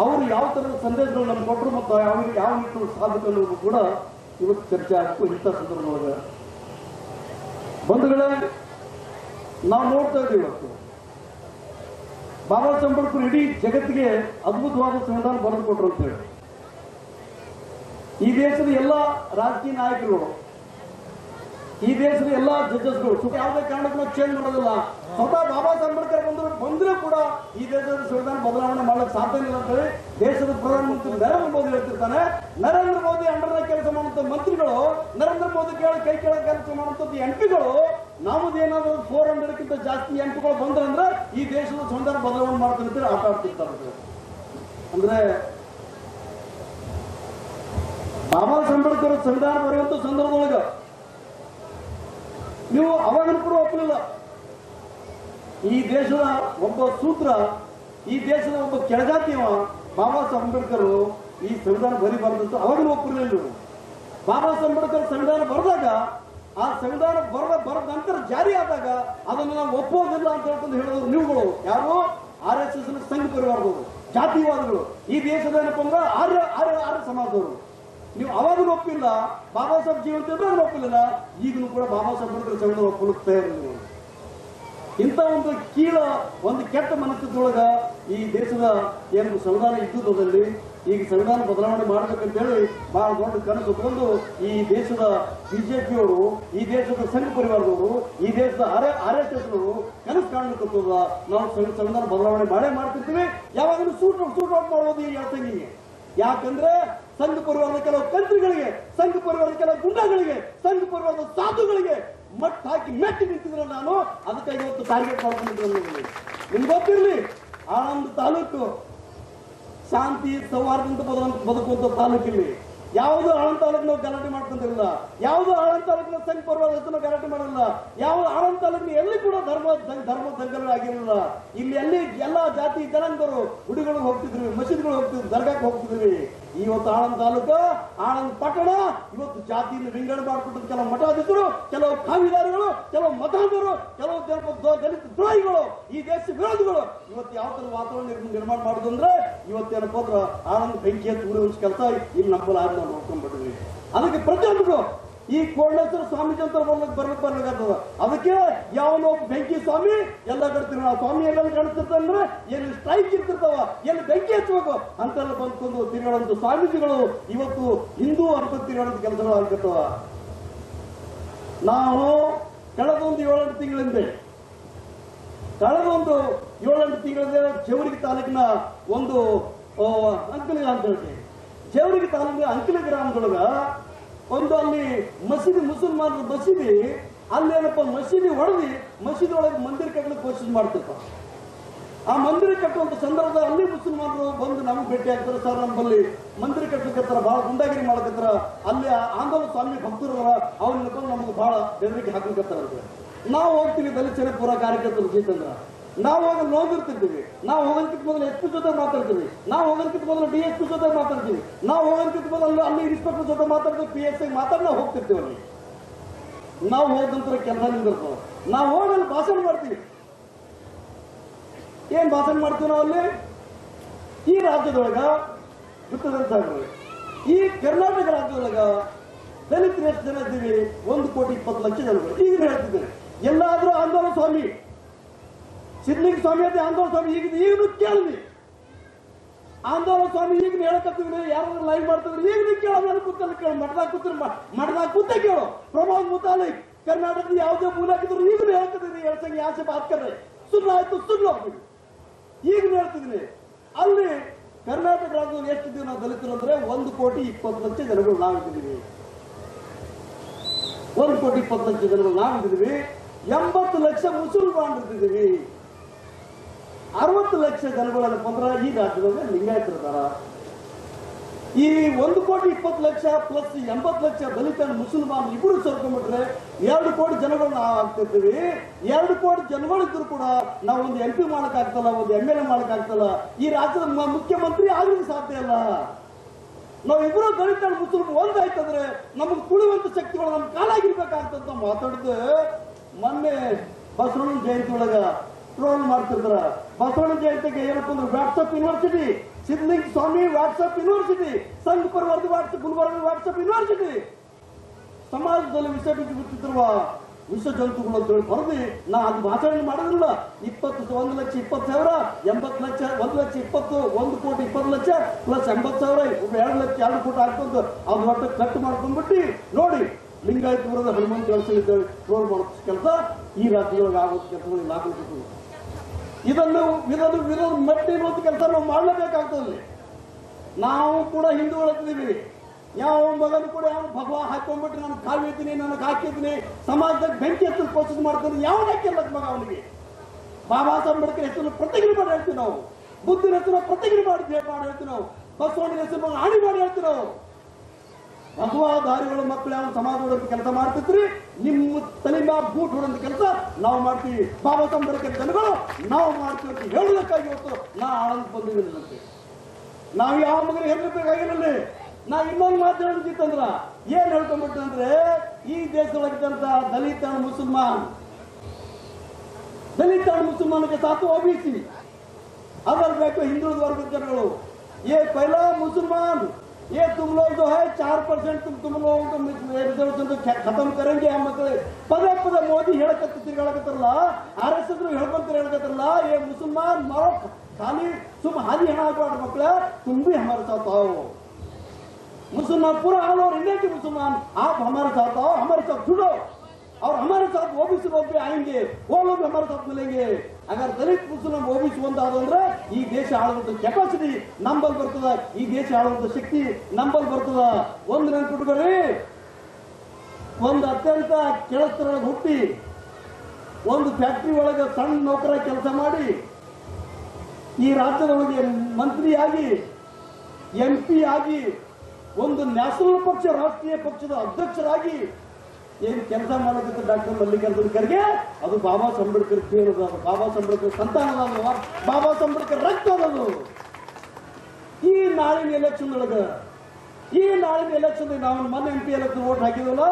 ಅವರು ಯಾವ ಥರದ ಸಂದೇಶಗಳು ನಮ್ಗೆ ಕೊಟ್ಟರು ಮತ್ತು ಯಾವ ನಿಟ್ಟಿನಲ್ಲಿ ಸಾಧಕ ಅನ್ನೋದು ಕೂಡ ಇವತ್ತು ಚರ್ಚೆ ಆಗಬೇಕು. ಇಂಥ ಸಂದರ್ಭದೊಳಗೆ ಬಂಧುಗಳೇ, ನಾವು ನೋಡ್ತಾ ಇದ್ದೀವಿ ಇವತ್ತು ಬಾಬಾ ಸಾಹೇಬ್ ಅಂಬೇಡ್ಕರ್ ಇಡೀ ಜಗತ್ತಿಗೆ ಅದ್ಭುತವಾದ ಸಂವಿಧಾನ ಬರೆದು ಕೊಟ್ಟರು ಅಂತ ಹೇಳಿ. ಈ ದೇಶದ ಎಲ್ಲ ರಾಜಕೀಯ ನಾಯಕರುಗಳು, ಈ ದೇಶದ ಎಲ್ಲ ಜಡ್ಜಸ್ಗಳು ಯಾವುದೇ ಕಾರಣಕ್ಕೂ ಚೇಂಜ್ ಮಾಡೋದಿಲ್ಲ. ಸ್ವತಃ ಬಾಬಾ ಸಾಹೇಬ್ ಅಂಬೇಡ್ಕರ್ ಬಂದ್ರೆ ಕೂಡ ಈ ದೇಶದ ಸಂವಿಧಾನ ಬದಲಾವಣೆ ಮಾಡಕ್ಕೆ ಸಾಧ್ಯ ಇಲ್ಲ ಅಂತ ಹೇಳಿ ದೇಶದ ಪ್ರಧಾನಮಂತ್ರಿ ನರೇಂದ್ರ ಮೋದಿ ಹೇಳ್ತಿರ್ತಾನೆ. ನರೇಂದ್ರ ಮೋದಿ ಅಂಡರ್ನ ಕೆಲಸ ಮಾಡುವಂತ ಮಂತ್ರಿಗಳು, ನರೇಂದ್ರ ಮೋದಿ ಕೈ ಕೆಳಗೆ ಕೆಲಸ ಮಾಡುವಂತ ಎಂಪಿಗಳು, ನಮ್ಮದೇನಾದ್ರು 400ಕ್ಕಿಂತ ಜಾಸ್ತಿ ಎಂಪಿಗಳು ಬಂದ್ರಂದ್ರೆ ಈ ದೇಶದ ಸಂವಿಧಾನ ಬದಲಾವಣೆ ಮಾಡ್ತಾರೆ ಅಂತೇಳಿ ಆಟ ಆಡ್ತಿರ್ತಾರೆ. ಅಂದ್ರೆ ಬಾಬಾ ಸಾಹೇಬ್ ಅಂಬೇಡ್ಕರ್ ಸಂವಿಧಾನ ಬರೆಯುವಂತ ಸಂದರ್ಭದೊಳಗೆ ನೀವು ಅವಾಗಲೂ ಕೂಡ ಒಪ್ಪಲಿಲ್ಲ. ಈ ದೇಶದ ಒಬ್ಬ ಸೂತ್ರ, ಈ ದೇಶದ ಒಬ್ಬ ಕೆಳಜಾತಿಯವ ಬಾಬಾ ಸಾಹೇಬ್ ಅಂಬೇಡ್ಕರ್ ಈ ಸಂವಿಧಾನ ಬರೀಬಾರ್ದಂತ ಅವಾಗಲೂ ಒಪ್ಪಿರಲಿಲ್ಲ. ಬಾಬಾ ಸಾಹೇಬ್ ಅಂಬೇಡ್ಕರ್ ಸಂವಿಧಾನ ಬರೆದಾಗ, ಆ ಸಂವಿಧಾನ ಬರೆದ ನಂತರ ಜಾರಿ ಆದಾಗ ಅದನ್ನು ನಾವು ಒಪ್ಪೋದಿಲ್ಲ ಅಂತ ಹೇಳ್ಕೊಂಡು ಹೇಳಿದ್ರು ನೀವುಗಳು. ಯಾರು? RSS ಸಂಘ ಪರಿವಾರದವರು, ಜಾತಿವಾದಿಗಳು, ಈ ದೇಶದ ಏನಪ್ಪ ಅಂದ್ರೆ ಆರ್ಯ ಸಮಾಜದವರು. ನೀವು ಅವಾಗಲೂ ಒಪ್ಪಿಲ್ಲ, ಬಾಬಾ ಸಾಹೇಬ್ ಜೀವಂತ ಒಪ್ಪಿಲ್ಲ, ಈಗಲೂ ಕೂಡ ಬಾಬಾ ಸಾಹೇಬ್ ಅಂಬೇಡ್ಕರ್ ಸಂವಿಧಾನ ಒಪ್ಪಲಿಕ್ಕೆ ತಯಾರಿಲ್ಲ. ಇಂಥ ಒಂದು ಒಂದು ಕೆಟ್ಟ ಮನಸ್ಥಿತಿಯೊಳಗ ಈ ದೇಶದ ಏನು ಸಂವಿಧಾನ ಇದ್ದುದಲ್ಲಿ ಈಗ ಸಂವಿಧಾನ ಬದಲಾವಣೆ ಮಾಡ್ಬೇಕಂತೇಳಿ ಬಹಳ ದೊಡ್ಡ ಕನಸು ಬಂದು ಈ ದೇಶದ ಬಿಜೆಪಿಯವರು, ಈ ದೇಶದ ಸಂಘ ಪರಿವಾರದವರು, ಈ ದೇಶದ RSS ಕನಸು ಕಾಣಲಿಕ್ಕತ್ತದ ನಾವು ಸಂವಿಧಾನ ಬದಲಾವಣೆ ಮಾಡೇ ಮಾಡ್ತಿರ್ತೀವಿ. ಯಾವಾಗಲೂ ಸೂಟ್ ಔಟ್ ಮಾಡೋದು ಈ ಹೇಳ್ತಂಗಿಗೆ. ಯಾಕಂದ್ರೆ ಸಂಘ ಪರಿವಾರದ ಕೆಲವು ಕಂತ್ರಿಗಳಿಗೆ, ಸಂಘ ಪರಿವಾರದ ಕೆಲವು ಗುಂಡಗಳಿಗೆ, ಸಂಘ ಪರಿವಾರದ ಸಾಧುಗಳಿಗೆ ಮಟ್ಟ ಹಾಕಿ ಮೆಟ್ಟಿ ನಿಂತಿದ್ರೆ ನಾನು ಅದಕ್ಕಾಗಿ ಇವತ್ತು ಟಾರ್ಗೆಟ್ ಮಾಡ್ಕೊಂಡಿದ್ರು. ನಿಮ್ಗೆ ಗೊತ್ತಿರಲಿ, ಆನಂದ್ ತಾಲೂಕು ಶಾಂತಿ ಸೌಹಾರ್ದದಿಂದ ಬದುಕುವಂತ ತಾಲೂಕಿಲ್ಲಿ ಯಾವುದು ಆಳಂದ ತಾಲೂಕು ನಾವು ಗಲಾಟೆ ಮಾಡ್ಕೊಂಡಿರಲಿಲ್ಲ, ಯಾವುದು ಆಳಂದ ತಾಲೂಕಿನ ಸಂಘ ಪರಿವಾರ ಗಲಾಟೆ ಮಾಡಲ್ಲ, ಯಾವ ಆಳಂದ ತಾಲೂಕಿನ ಎಲ್ಲಿ ಕೂಡ ಧರ್ಮ ದಂಗಲು ಆಗಿರಲಿಲ್ಲ. ಇಲ್ಲಿ ಎಲ್ಲಿ ಎಲ್ಲಾ ಜಾತಿ ಜನಾಂಗರು ಗುಡಿಗಳಿಗೆ ಹೋಗ್ತಿದ್ವಿ, ಮಸೀದಿಗಳು ಹೋಗ್ತಿದ್ವಿ, ದರ್ಗಾಕ್ಕೆ ಹೋಗ್ತಿದ್ವಿ. ಇವತ್ತು ಆಳಂದ ತಾಲೂಕು, ಆಳಂದ ಪಟ್ಟಣ ಇವತ್ತು ಜಾತಿಯನ್ನು ವಿಂಗಡಣೆ ಮಾಡಿಕೊಟ್ಟು ಕೆಲವು ಮಠಾಧೀಶರು, ಕೆಲವು ಕಾವಿದಾರಿಗಳು, ಕೆಲವು ಮತಾಂಧರು, ಕೆಲವು ದಲಿತ ದ್ರೋಹಿಗಳು, ಈ ದೇಶ ವಿರೋಧಿಗಳು ಇವತ್ತು ಯಾವ ತರ ವಾತಾವರಣ ನಿರ್ಮಾಣ ಮಾಡುದು ಅಂದ್ರೆ ಇವತ್ತೇನಪ್ಪ ಅಂದ್ರೆ ಆಳಂದ ಬೆಂಕಿ ಹತ್ತಿ ಉಳಿಯುವಂತ ಕೆಲಸ ಇಲ್ಲಿ ನಮ್ಮಲ್ಲಿ ಆಗಿ ನಾವು ನೋಡ್ಕೊಂಡ್ಬಿಟ್ಟಿದ್ವಿ. ಅದಕ್ಕೆ ಪ್ರತಿಯೊಬ್ಬರು ಈ ಕೋಣೇಶ್ವರ ಸ್ವಾಮೀಜಿ ಅಂತ ಬರ್ಲಿಕ್ಕತ್ತದ. ಅದಕ್ಕೆ ಯಾವನೋ ಬೆಂಕಿ ಸ್ವಾಮಿ ಎಲ್ಲ ಕಡ್ತೀವಿ ನಾವು. ಸ್ವಾಮಿ ಎಲ್ಲ ಕಾಣಿಸ್ತಿರ್ತಂದ್ರೆ ಎಲ್ಲಿ ಸ್ಟ್ರೈಕ್ ಇರ್ತಿರ್ತಾವ, ಎಲ್ಲಿ ಬೆಂಕಿ ಹಚ್ಚಬೇಕು ಅಂತೆಲ್ಲ ಬಂದ್ಕೊಂಡು ತಿರುಗಾಡಂತ ಸ್ವಾಮೀಜಿಗಳು ಇವತ್ತು ಹಿಂದೂ ಅಂತ ತಿರುಗಾಡೋದು ಕೆಲಸಗಳು ಆಗ್ತಿರ್ತಾವ. ನಾವು ಕಳೆದೊಂದು 7-8 ತಿಂಗಳಿಂದ ಜೇವರ್ಗಿ ತಾಲೂಕಿನ ಒಂದು ಅಂಕಲಿ ಅಂತ ಹೇಳ್ತೀವಿ. ಜೇವರ್ಗಿ ತಾಲೂಕಿನ ಅಂಕಲಿ ಗ್ರಾಮದೊಳಗ ಒಂದು ಅಲ್ಲಿ ಮಸೀದಿ, ಮುಸಲ್ಮಾನರ ಮಸೀದಿ, ಅಲ್ಲೇನಪ್ಪ ಮಸೀದಿ ಹೊಡೆದಿ ಮಸೀದಿ ಒಳಗೆ ಮಂದಿರ ಕಟ್ಟಲಿಕ್ಕೆ ಕೋಶಿಶ್ ಮಾಡ್ತಿರ್ತಾರೆ. ಆ ಮಂದಿರ ಕಟ್ಟುವಂತ ಸಂದರ್ಭದಲ್ಲಿ ಅಲ್ಲಿ ಮುಸಲ್ಮಾನರು ಬಂದು ನಮಗೆ ಭೇಟಿ ಆಗ್ತಾರೆ. ಸರ್ ನಮ್ಮಲ್ಲಿ ಮಂದಿರ ಕಟ್ಟಲಿಕ್ಕತ್ತಾರ, ಬಹಳ ಗುಂಡಾಗಿರಿ ಮಾಡಕತ್ತಾರ, ಅಲ್ಲಿ ಆಂದೋಲನ ಸ್ವಾಮಿ ಭಕ್ತರು ಅವ್ರನ್ನ ನಮ್ಗೆ ಬಹಳ ಬೆದರಿಕೆ ಹಾಕ್ಲಿಕ್ಕತ್ತಾರ. ನಾವು ಹೋಗ್ತೀವಿ ದಲಿತ ಸೇನೆಪುರ ಕಾರ್ಯಕರ್ತರು ಜೀತಂದ್ರ, ನಾವು ಹೋಗಲು ನೋಡಿರ್ತಿರ್ತೀವಿ. ನಾವು ಹೋಗೋದಕ್ಕಿಂತ ಮೊದಲು SP ಜೊತೆ ಮಾತಾಡ್ತೀವಿ, ನಾವು ಹೋಗೋದಕ್ಕಿಂತ ಮೊದಲು DSP ಜೊತೆ ಮಾತಾಡ್ತೀವಿ, ನಾವು ಹೋಗೋದಕ್ಕಿಂತ ಮೊದಲು ಅಲ್ಲಿ ಇನ್ಸ್ಪೆಕ್ಟರ್ ಜೊತೆ ಮಾತಾಡ್ತೀವಿ, PSI ಮಾತಾಡಿ ನಾವು ಹೋಗ್ತಿರ್ತೀವಿ. ಅಲ್ಲಿ ನಾವು ಹೋದ ನಂತರ ಕೆಲಸ ನಿಂದಿರ್ತವೆ. ನಾವು ಹೋಗಲ್ಲಿ ಭಾಷಣ ಮಾಡ್ತೀವಿ. ಏನ್ ಭಾಷಣ ಮಾಡ್ತೀವಿ ನಾವು ಅಲ್ಲಿ? ಈ ರಾಜ್ಯದೊಳಗ ಸಾಹೇಬ್ರು, ಈ ಕರ್ನಾಟಕ ರಾಜ್ಯದೊಳಗ ದಲಿತರು ಎಷ್ಟು ಜನ ಇದ್ದೀವಿ? 1,20,00,000 ಜನಗಳು. ಈಗ ಹೇಳ್ತಿದ್ದೇನೆ, ಎಲ್ಲಾದ್ರೂ ಆಂದೋಲನ ಸ್ವಾಮಿ ಸಿದ್ಲಿಂಗ ಸ್ವಾಮಿ ಅಂತ ಆಂದೋಲನ ಸ್ವಾಮಿ ಈಗಲೂ ಕೇಳಿದ್ವಿ. ಆಂದೋಲನ ಸ್ವಾಮಿ ಈಗ ಹೇಳಕತ್ತಿದ್ರಿ, ಯಾರು ಲೈವ್ ಮಾಡ್ತಿದ್ರಿ, ಈಗ ಕೇಳೋದು ಕೂತಲ್ಲಿ ಕೇಳು, ಮಠದಾಗ ಕೂತ ಕೇಳು. ಪ್ರಮೋದ್ ಮುತಾಲಿಕ್ ಕರ್ನಾಟಕದ ಯಾವುದೇ ಮೂಲ ಹಾಕಿದ್ರು ಈಗಲೂ ಹೇಳ್ತಿದ್ರಿ, ಹೇಳ್ಸಂಗೆ ಆಸೆ ಬಾತ್ಕರ್ರೆ ಸುಳ್ಳು ಆಯ್ತು, ಸುಳ್ಳು ಹೋಗ್ಬಿಡಿ. ಈಗ ಹೇಳ್ತಿದ್ರಿ, ಅಲ್ಲಿ ಕರ್ನಾಟಕ ರಾಜ್ಯದಲ್ಲಿ ಎಷ್ಟಿದ್ದೀವಿ ನಾವು ದಲಿತರು ಅಂದ್ರೆ 1,20,00,000 ಜನಗಳು ನಾವಿದ್ದೀವಿ. 1,20,00,000 ಜನಗಳು ನಾವಿದ್ದೀವಿ. 80 ಲಕ್ಷ ಮುಸಲ್ಮಾನರಿದ್ದೀವಿ. 60 ಲಕ್ಷ ಜನಗಳನ್ನ ಬಂದ್ರ ಈ ರಾಜ್ಯದಲ್ಲಿ ಲಿಂಗಾಯತರಿದಾರ. ಈ 1,20,00,000 ಪ್ಲಸ್ 80 ಲಕ್ಷ ದಲಿತ ಮುಸಲ್ಮಾನ್ ಇಬ್ಬರು ಸೇರ್ಕೊಂಡ್ಬಿಟ್ರೆ 2 ಕೋಟಿ ಜನಗಳು ನಾವು ಆಗ್ತಿರ್ತೀವಿ. 2 ಕೋಟಿ ಜನಗಳಿದ್ರು ಕೂಡ ನಾವು ಒಂದು MP ಮಾಡಕ್ ಆಗ್ತಲ್ಲ, ಒಂದು MLA ಮಾಡಕ್ ಆಗ್ತಲ್ಲ, ಈ ರಾಜ್ಯದ ಮುಖ್ಯಮಂತ್ರಿ ಆಗ್ಲಿಕ್ಕೆ ಸಾಧ್ಯ ಇಲ್ಲ. ನಾವಿಬ್ಬರು ದಲಿತ ಮುಸಲ್ಮಾನ್ ಒಂದಾಯ್ತಂದ್ರೆ ನಮಗೆ ತುಳಿಯುವಂತ ಶಕ್ತಿಗಳು ನಮ್ ಕಾಲಾಗಿರ್ಬೇಕಾಗ್ತಂತ ಮಾತಾಡಿದ್ರೆ ಮೊನ್ನೆ ಬಸವಣ್ಣನ ಜಯಂತಿ ಒಳಗ ಟ್ರೋಲ್ ಮಾಡ್ತಿರ್ತಾರ. ಬಸವಣ್ಣ ಜಯಂತಿಗೆ ಏನಪ್ಪ ಅಂದ್ರೆ ವಾಟ್ಸಪ್ ಯೂನಿವರ್ಸಿಟಿ, ಸಿದ್ಲಿಂಗ ಸ್ವಾಮಿ ವಾಟ್ಸಪ್ ಯೂನಿವರ್ಸಿಟಿ, ಸಂಘ ಪರಿವಾರದ ವಾಟ್ಸಪ್, ಗುಲ್ಬರ್ಗ ವಾಟ್ಸಪ್ ಯೂನಿವರ್ಸಿಟಿ, ಸಮಾಜದಲ್ಲಿ ವಿಷ ಬಿತ್ತಿರುವ ವಿಷ ಜಂತುಗಳು ಅಂತ ಹೇಳಿ ಬರೆದಿ ನಾ ಅದು ಭಾಷಣ ಮಾಡೋದಿಲ್ಲ. 1,20,000, 80 ಲಕ್ಷ, 1,20,000, 1,20,00,000 ಪ್ಲಸ್ 80,000, 2 ಕೋಟಿ ಹಾಕೊಂಡು ಅದು ಒಟ್ಟು ಕಟ್ ಮಾಡ್ಕೊಂಡ್ಬಿಟ್ಟು ನೋಡಿ ಲಿಂಗಾಯತ ಬರೋದು ಹನುಮಂತ ಕೆಲಸ ಇದ್ದೇವೆ ಟ್ರೋಲ್ ಮಾಡೋ ಕೆಲಸ ಈ ರಾಜ್ಯದೊಳಗೆ ಆಗೋ ಕೆಲಸಗಳು ಆಗಬೇಕು. ಇದನ್ನು ಮೆಟ್ಟಿ ಇರುವಂತ ಕೆಲಸ ನಾವು ಮಾಡಲೇಬೇಕಾಗ್ತದೆ. ನಾವು ಕೂಡ ಹಿಂದೂಗಳಿದ್ದೀವಿ. ಯಾವ ಮಗನು ಕೂಡ ಯಾವ ಭಗವಾ ಹಾಕೊಂಡ್ಬಿಟ್ಟು ನಾನು ಕಾಲಿದ್ದೀನಿ, ನನಗೆ ಹಾಕಿದ್ದೀನಿ, ಸಮಾಜದಾಗ ಬೆಂಕಿ ಹಚ್ಚಲು ಕೋಶಿಸ್ ಮಾಡ್ಕೊಂಡು ಯಾವ ಹಾಕಿಲ್ಲ ಮಗ ಅವನಿಗೆ. ಬಾಬಾ ಸಾಹೇಬ್ ಅಂಬೇಡ್ಕರ್ ಹೆಸರು ಪ್ರತಿಜ್ಞೆ ಮಾಡಿ ಹೇಳ್ತೀವಿ ನಾವು, ಬುದ್ಧನ ಹೆಸರು ಪ್ರತಿಜ್ಞೆ ಮಾಡಿ ಹೇಳ್ತೀವಿ ನಾವು, ಬಸವಣ್ಣನ ಹೆಸರು ಹಾನಿ ಮಾಡಿ ಹೇಳ್ತೀವಿ ನಾವು. ಭಗವಾಧಾರಿಗಳ ಮಕ್ಕಳು ಯಾವ ಸಮಾಜ ಕೆಲಸ ಮಾಡ್ತಿದ್ರಿ, ನಿಮ್ಮ ತಲೆ ಮ್ಯಾಲ ಬೂಟ್ ಹೊಡೋಂತ ಕೆಲಸ ನಾವು ಮಾಡ್ತೀವಿ. ಬಾಬಾ ಸಾಹೇಬ್ ಅಂಬೇಡ್ಕರ್ ಜನಗಳು ನಾವು ಮಾಡ್ತೀವಿ ಅಂತ ಹೇಳೋದಕ್ಕಾಗಿ ಇವತ್ತು ನಾ ಆಳಂದ್ ಬಂದಿದ್ದೀನಂತೆ. ನಾವು ಯಾವ ಮಗನ ಹೆರ್ಬೇಕಾಗಿರಲಿ. ನಾ ಇನ್ನೊಂದು ಮಾತಾಡೋದಿತ್ತಂದ್ರ ಏನ್ ಹೇಳ್ಕೊಂಡ್ಬಿಟ್ಟು ಅಂದ್ರೆ, ಈ ದೇಶದೊಳಗಿದ್ದಂತ ದಲಿತ ಮುಸಲ್ಮಾನಕ್ಕೆ ಸಾಕು OBC, ಅದರ ಬೇಕು ಹಿಂದುಳಿದ ವರ್ಗದ ಜನಗಳು. ये पहला मुसलमान ये तुम लोग जो है 4% तुम लोगों को रिजर्वेशन तो खत्म करेंगे हम पदे पदे मोदी ತಿರ್ಗಾಡಕತ್ತಾರಲ್ಲ RSS ಹೇಳ್ಕೊಂತ ಹೇಳ್ಕತ್ತಾರಲ್ಲ ये मुसलमान मारो खाली तुम हाली हना मಕ್ಕಳ तुम भी हमारे साथ आओ मुसलमान पूरा ऑल ओवर इंडिया के मुसलमान आप हमारे साथ आओ हमारे साथ जुड़ो और हमारे साथ ओबीसी लोग भी आएंगे वो लोग हमारे साथ मिलेंगे अगर दलित मुसलमान ओबीसी ಒಂದಾದ್ರೆ ಈ ದೇಶ ಆಳುವಂತ ಕೆಪಾಸಿಟಿ ನಂಬಲ್ ಬರ್ತದ ಈ ದೇಶ ಆಳುವಂತ ಶಕ್ತಿ ನಂಬಲ್ ಬರ್ತದ ಒಂದು ನೆನಪಿಟ್ಕೊರಿ ಒಂದು ಅತ್ಯಂತ ಕೆಳಸ್ತರೊಳಗೆ ಹುಟ್ಟಿ ಒಂದು ಫ್ಯಾಕ್ಟರಿ ಒಳಗೆ ಸಣ್ಣ ನೌಕರ ಕೆಲಸ ಮಾಡಿ ಈ ರಾಜ್ಯದೊಳಗೆ ಮಂತ್ರಿಯಾಗಿ MP ಆಗಿ ಒಂದು ನ್ಯಾಷನಲ್ ಪಕ್ಷ ರಾಷ್ಟ್ರೀಯ ಪಕ್ಷದ ಅಧ್ಯಕ್ಷರಾಗಿ ಏನು ಕೆಲಸ ಮಾಡೋದಕ್ಕೆ ಡಾಕ್ಟರ್ ಮಲ್ಲಿಕಾರ್ಜುನ ಖರ್ಗೆ ಅದು ಬಾಬಾ ಸಾಹೇಬ್ ಅಂಬೇಡ್ಕರ್ ಕೇಳೋದು ಅದು ಬಾಬಾ ಸಾಹೇಬ್ ಅಂಬೇಡ್ಕರ್ ಸಂತಾನ ಬಾಬಾ ಸಾಹೇಬ್ ಅಂಬೇಡ್ಕರ್ ರಕ್ತ ಅದದು ಈ ನಾಳಿನ ಎಲೆಕ್ಷನ್ ಒಳಗೆ ಈ ನಾಳಿನ ಎಲೆಕ್ಷನ್ ನಾವು ಮೊನ್ನೆ MP ಎಲೆಕ್ಷನ್ ವೋಟ್ ಹಾಕಿದ್ವಲ್ಲ